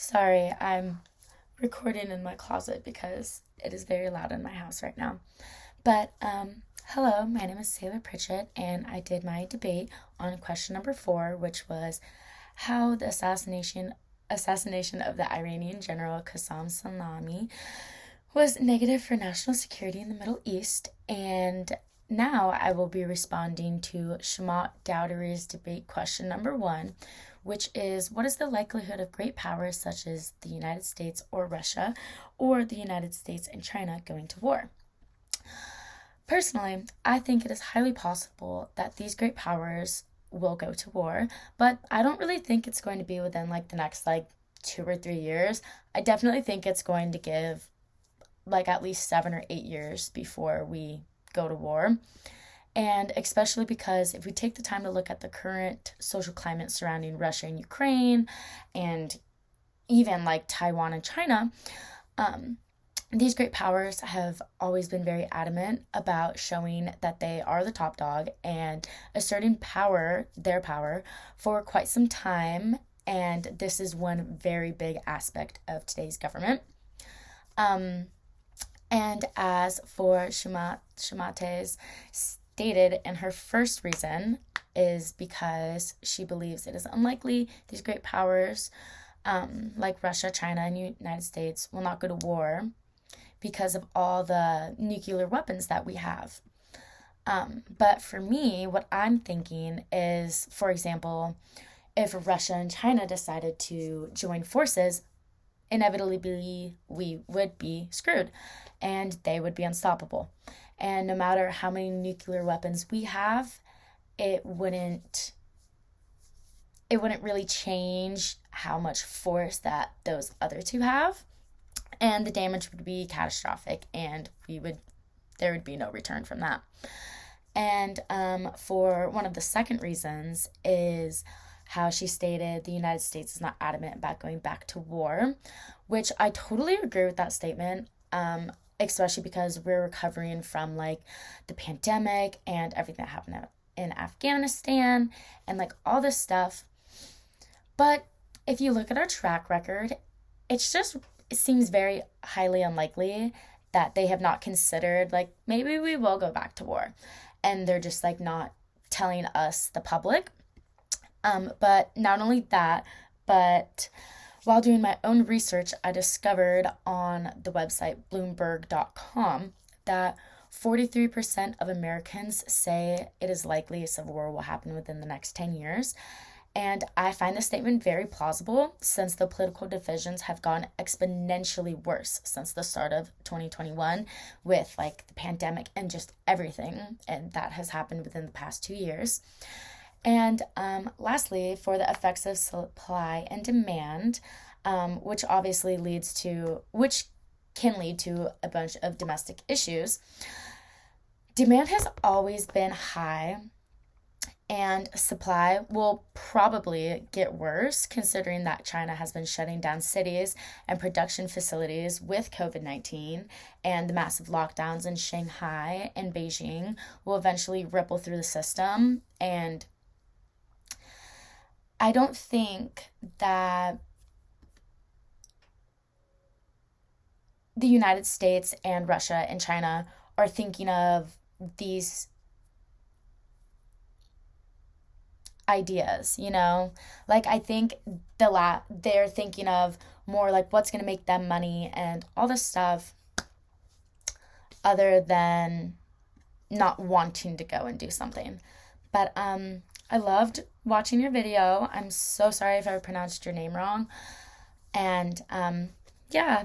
Sorry, I'm recording in my closet because it is very loud in my house right now. Hello, my name is Sailor Pritchett, and I did my debate on question number 4, which was how the assassination of the Iranian general Qasem Soleimani was negative for national security in the Middle East. And now I will be responding to Shumate Doughtery's debate question number 1, which is what is the likelihood of great powers such as the United States or Russia or the United States and China going to war? Personally, I think it is highly possible that these great powers will go to war, but I don't really think it's going to be within the next 2 or 3 years. I definitely think it's going to give at least 7 or 8 years before we go to war. And especially because if we take the time to look at the current social climate surrounding Russia and Ukraine, and even Taiwan and China, these great powers have always been very adamant about showing that they are the top dog and asserting their power, for quite some time. And this is one very big aspect of today's government. And as for Shumate's stated in her first reason, is because she believes it is unlikely these great powers, like Russia, China, and United States, will not go to war because of all the nuclear weapons that we have. But for me, what I'm thinking is, for example, if Russia and China decided to join forces, inevitably we would be screwed and they would be unstoppable. And no matter how many nuclear weapons we have, it wouldn't really change how much force that those other two have. And the damage would be catastrophic, and there would be no return from that. And for one of the second reasons is how she stated the United States is not adamant about going back to war, which I totally agree with that statement, especially because we're recovering from the pandemic and everything that happened in Afghanistan and all this stuff. But if you look at our track record, it seems very highly unlikely that they have not considered maybe we will go back to war, and they're just not telling us, the public. But not only that, but while doing my own research, I discovered on the website Bloomberg.com that 43% of Americans say it is likely a civil war will happen within the next 10 years. And I find this statement very plausible, since the political divisions have gone exponentially worse since the start of 2021 with the pandemic and just everything, and that has happened within the past 2 years. And lastly, for the effects of supply and demand, which can lead to a bunch of domestic issues. Demand has always been high, and supply will probably get worse, considering that China has been shutting down cities and production facilities with COVID-19, and the massive lockdowns in Shanghai and Beijing will eventually ripple through the system. And I don't think that the United States and Russia and China are thinking of these ideas, I think they're thinking of more what's going to make them money and all this stuff, other than not wanting to go and do something. But I loved watching your video. I'm so sorry if I pronounced your name wrong. And yeah,